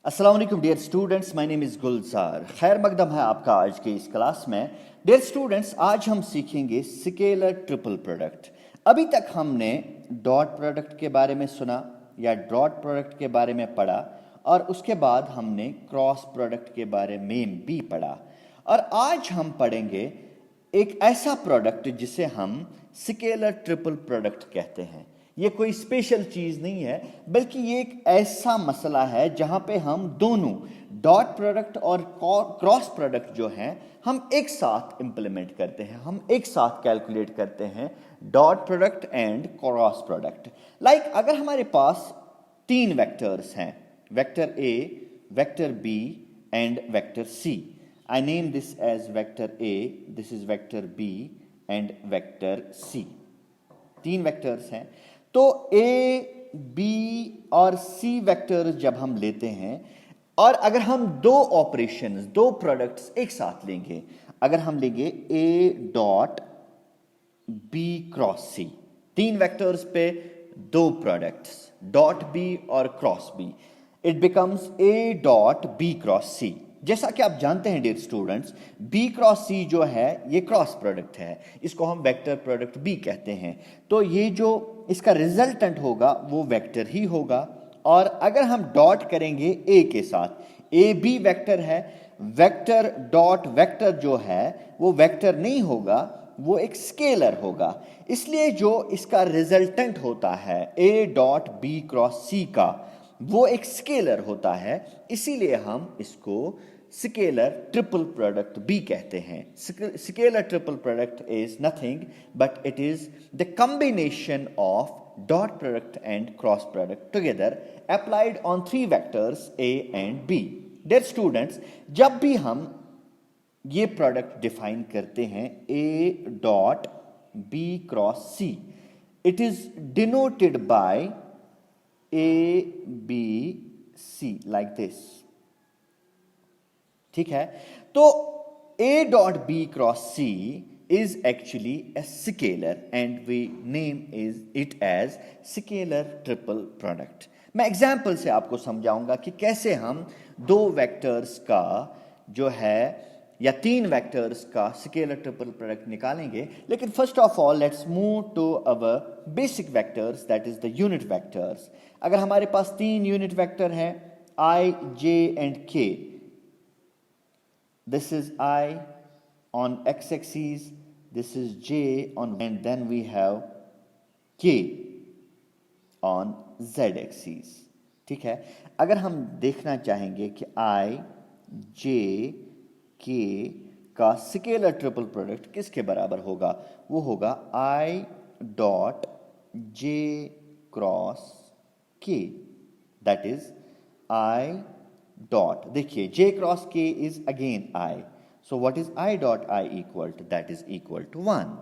अस्सलाम वालेकुम dear students, my name is Gulzar. खैर मकदम है आपका आज की इस क्लास में। डियर स्टूडेंट्स, आज हम सीखेंगे स्केलर ट्रिपल प्रोडक्ट। अभी तक हमने डॉट प्रोडक्ट के बारे में सुना या डॉट प्रोडक्ट के बारे में पढ़ा, और उसके बाद हमने क्रॉस प्रोडक्ट के बारे में भी पढ़ा। और आज हम पढ़ेंगे एक ऐसा प्रोडक्ट जिसे हम स्केलर ट्रिपल प्रोडक्ट कहते हैं। ये कोई स्पेशल चीज़ नहीं है, बल्कि ये एक ऐसा मसला है जहाँ पे हम दोनों डॉट प्रोडक्ट और क्रॉस प्रोडक्ट जो हैं हम एक साथ इंप्लीमेंट करते हैं, हम एक साथ कैलकुलेट करते हैं dot product and cross product. Like अगर हमारे पास तीन वेक्टर्स हैं, vector A, vector B and vector C. I name this as vector A, this is vector B and vector C. तीन वेक्टर्स हैं। तो A, B और C वेक्टर जब हम लेते हैं, और अगर हम दो ऑपरेशंस, दो प्रोडक्ट्स एक साथ लेंगे, अगर हम लेंगे A dot B cross C, तीन वेक्टर्स पे दो प्रोडक्ट्स डॉट B और cross B, it becomes A dot B cross C। जैसा कि आप जानते हैं dear students, B cross C जो है ये क्रॉस प्रोडक्ट है, इसको हम वेक्टर प्रोडक्ट B कहते हैं। तो ये जो इसका रिजल्टेंट होगा वो वेक्टर ही होगा। और अगर हम डॉट करेंगे A के साथ, A भी वेक्टर है, वेक्टर डॉट वेक्टर जो है वो वेक्टर नहीं होगा, वो एक स्केलर होगा। इसलिए जो इसका रिजल्टेंट होता है A dot B cross C का, वो एक स्केलर होता है। इसीलिए हम इसको स्केलर ट्रिपल प्रोडक्ट भी कहते हैं। Scalar triple product is nothing but it is the combination of dot product and cross product together applied on three vectors A and B। Dear students, जब भी हम ये प्रोडक्ट डिफाइन करते हैं A dot B cross C, it is denoted by A, B, C like this। ठीक है, तो A dot B cross C is actually a scalar and we name it as scalar triple product। मैं example से आपको समझाऊंगा कि कैसे हम दो वेक्टर्स का जो है या तीन वेक्टर्स का स्केलर ट्रिपल प्रोडक्ट निकालेंगे। लेकिन first of all let's move to our basic vectors, that is the unit vectors. अगर हमारे पास तीन यूनिट वेक्टर हैं I, J and K, this is I on x-axis, this is J on, and then we have K on z-axis। ठीक है, अगर हम देखना चाहेंगे कि I, J, K का स्केलर ट्रिपल प्रोडक्ट किसके बराबर होगा, वो होगा I dot J cross K, that is I dot, देखिए J cross K is again I, so what is I dot I equal to, that is equal to 1।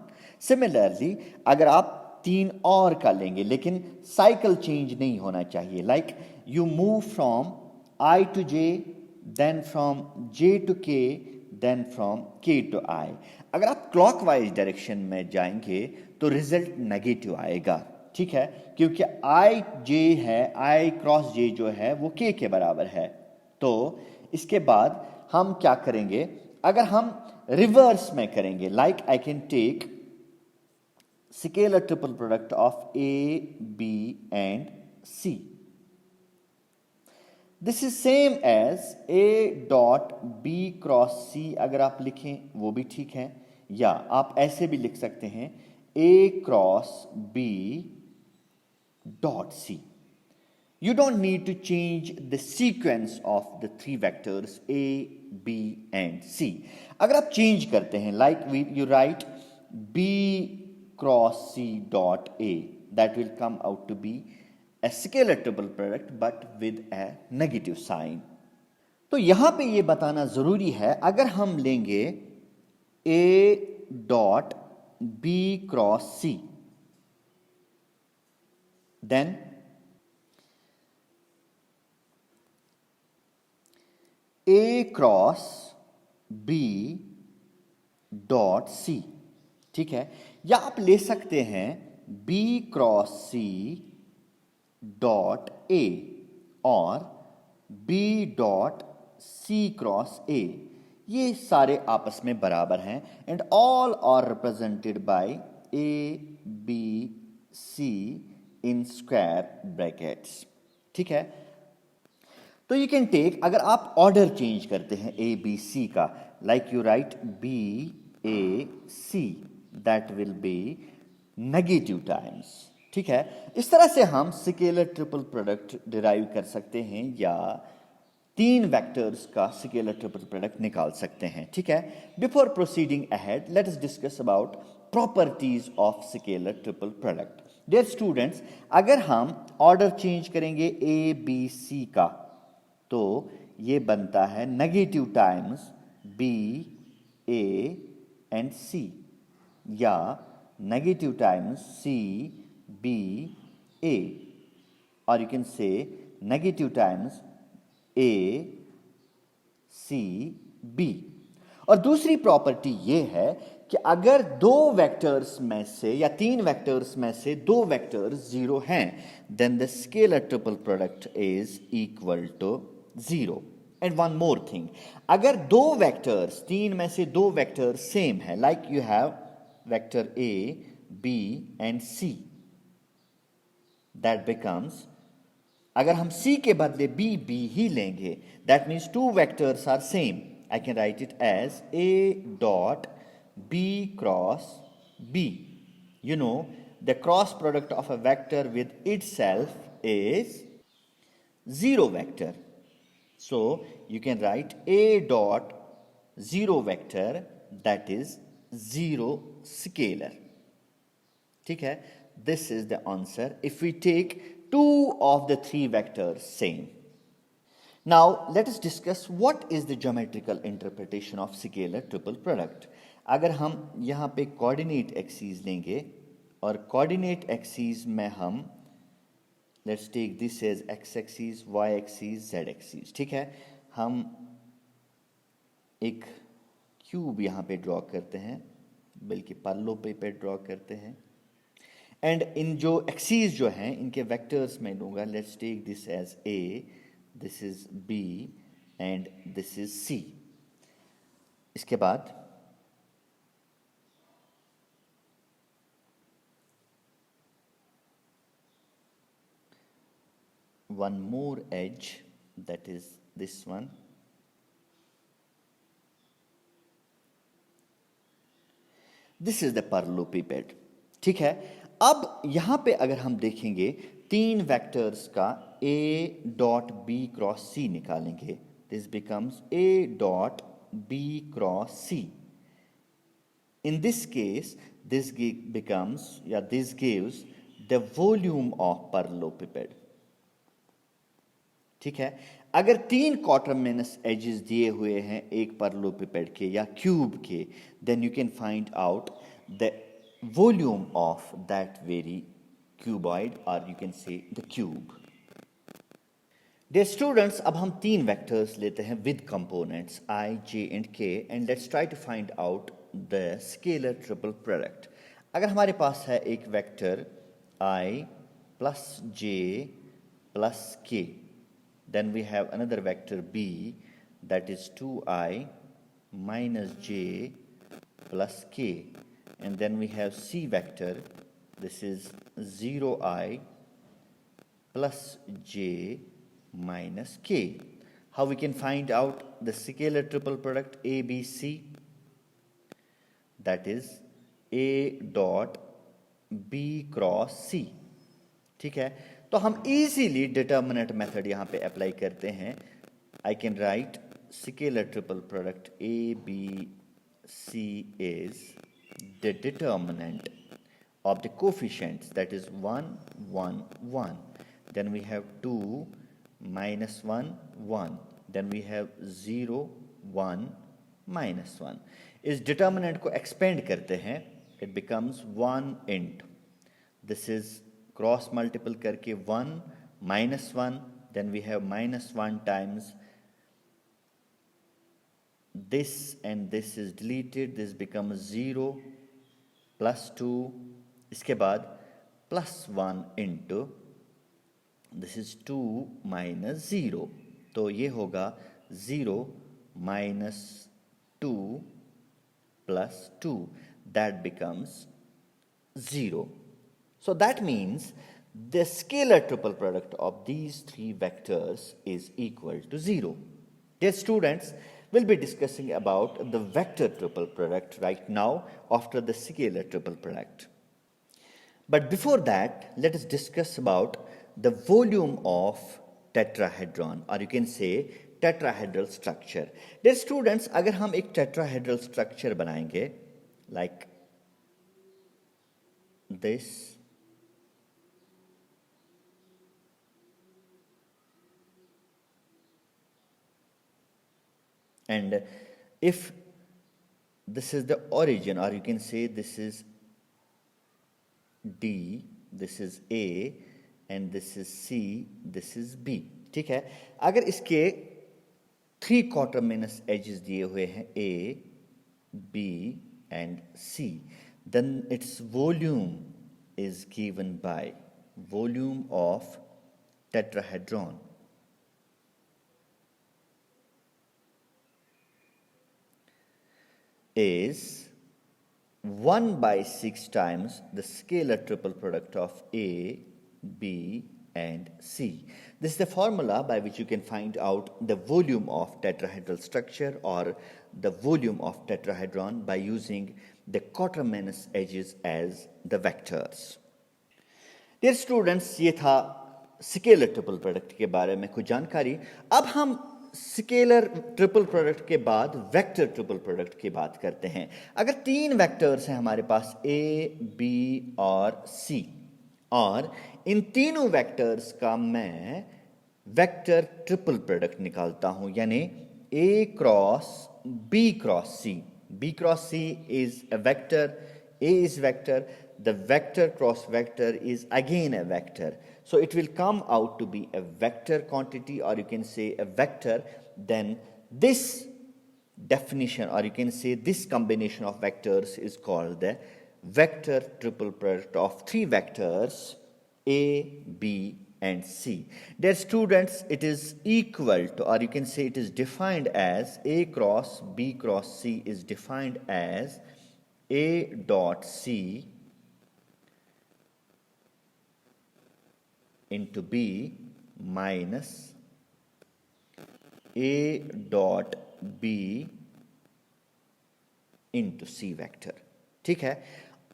Similarly अगर आप तीन और का लेंगे, लेकिन साइकिल चेंज नहीं होना चाहिए, like you move from I to J, then from J to K, then from K to I। अगर आप क्लॉकवाइज डायरेक्शन में जाएंगे तो रिजल्ट नेगेटिव आएगा। ठीक है, क्योंकि I J है, I क्रॉस J जो है वो K के बराबर है। तो इसके बाद हम क्या करेंगे, अगर हम रिवर्स में करेंगे, like I can take scalar triple product of A, B and C। This is same as A dot B cross C। अगर आप लिखें वो भी ठीक है, या आप ऐसे भी लिख सकते हैं A cross B dot C। You don't need to change the sequence of the three vectors A, B and C। अगर आप चेंज करते हैं, like you write B cross C dot A, that will come out to be a scalar triple product but with a negative sign। तो यहां पे ये बताना जरूरी है, अगर हम लेंगे A dot B cross C, then A cross B dot C। ठीक है, या आप ले सकते हैं B cross C dot A, और B dot C cross A, ये सारे आपस में बराबर हैं and all are represented by A B C in square brackets. ठीक है, तो यू कैन टेक, अगर आप ऑर्डर चेंज करते हैं ए बी सी का, like you write B A C, that will be negative times. ठीक है, इस तरह से हम स्केलर ट्रिपल प्रोडक्ट डिराइव कर सकते हैं या तीन वेक्टर्स का स्केलर ट्रिपल प्रोडक्ट निकाल सकते हैं। ठीक है, before proceeding ahead let us discuss about properties of scalar triple product. Dear students, अगर हम ऑर्डर चेंज करेंगे ए बी सी का, तो ये बनता है negative times B A and C, या negative times C B A, और you can say negative times A C B. और दूसरी प्रॉपर्टी ये है कि अगर दो वेक्टर्स में से या तीन वेक्टर्स में से दो वेक्टर्स जीरो हैं, then the scalar triple product is equal to zero. And one more thing, अगर दो वेक्टर्स, तीन में से दो वेक्टर्स सेम है, like you have vector A B and C, that becomes, अगर हम c के बदले b b ही लेंगे, that means two vectors are same, I can write it as a dot b cross b। You know, the cross product of a vector with itself is zero vector. So you can write a dot zero vector, that is zero scalar. ठीक है, this is the answer if we take two of the three vectors same. Now let us discuss what is the geometrical interpretation of scalar triple product. अगर हम यहाँ पे coordinate axes लेंगे और coordinate axes में हम let's take this as x axis, y axis, z axis। ठीक है, हम एक क्यूब यहाँ पे ड्रॉ करते हैं, बल्कि पल्लो पे ड्रॉ करते हैं, एंड इन जो एक्सीज जो हैं इनके वेक्टर्स में लूंगा, let's take this edge A, this is B and this is C. इसके बाद one more edge, that is this one, this is the parallelepiped. ठीक है, अब यहां पे अगर हम देखेंगे तीन वेक्टर्स का a dot b cross c निकालेंगे, this becomes a dot b cross c। In this case this becomes या this gives the volume of parallelepiped. ठीक है, अगर तीन क्वाड्रमिनस एजेस दिए हुए हैं एक पैरेललोपिपेड के या क्यूब के, then you can find out the volume of that very cuboid, or you can say the cube. Dear students, अब हम तीन vectors लेते हैं with components I, j and k, and let's try to find out the scalar triple product. अगर हमारे पास है एक vector I plus j plus k, then we have another vector b, that is 2i minus j plus k, and then we have c vector, this is 0i plus j minus k. How we can find out the scalar triple product ABC? That is a dot b cross c. ठीक है, तो हम easily determinant method यहाँ पे apply करते हैं। I can write scalar triple product ABC is the determinant of the coefficients, that is 1 1 1, then we have 2 minus 1 1, then we have 0 1 minus 1। इस determinant को expand करते हैं, it becomes 1 into, this is cross multiple करके 1 minus 1, then we have minus 1 times this, and this is deleted, this becomes 0 plus 2, इसके बाद plus 1 into, this is 2 minus 0, तो ये होगा 0 minus 2 plus 2. That becomes 0. So that means the scalar triple product of these three vectors is equal to 0. Dear students, we'll be discussing about the vector triple product right now after the scalar triple product. But before that, let us discuss about the volume of tetrahedron, or you can say tetrahedral structure. Dear students, अगर हम एक tetrahedral structure बनाएंगे like this, and if this is the origin, or you can say this is D, this is A, and this is C, this is B. ठीक है, अगर इसके 3 quaterminous edges दिए हुए हैं A, B, and C, then its volume is given by volume of tetrahedron is 1 by 6 times the scalar triple product of A, B, and C. This is the formula by which you can find out the volume of tetrahedral structure or the volume of tetrahedron by using the quaterminous edges as the vectors. Dear students, ये था scalar triple product के बारे में कुछ जानकारी. अब हम scalar triple product के बाद वेक्टर ट्रिपल प्रोडक्ट की बात करते हैं. अगर 3 वेक्टर्स हैं हमारे पास A, B और C, और इन तीनों वेक्टर्स का मैं वेक्टर ट्रिपल प्रोडक्ट निकालता हूं, यानी A cross B cross C. B cross C is a vector, A is vector, the vector cross vector is again a vector. So it will come out to be a vector quantity, or you can say a vector. Then this definition, or you can say this combination of vectors is called the vector triple product of 3 vectors A, B, and C. Dear students, it is equal to, or you can say it is defined as A cross B cross C is defined as A dot C into B minus A dot B into C vector. ठीक है,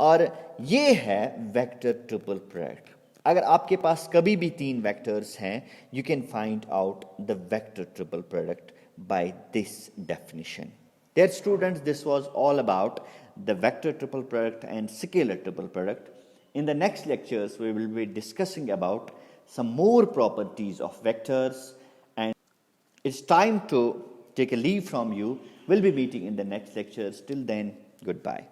और ये है vector triple product. अगर आपके पास कभी भी 3 vectors हैं, you can find out the vector triple product by this definition. Dear students, this was all about the vector triple product and scalar triple product. In the next lectures, we will be discussing about some more properties of vectors, and it's time to take a leave from you. We'll be meeting in the next lectures. Till then, goodbye.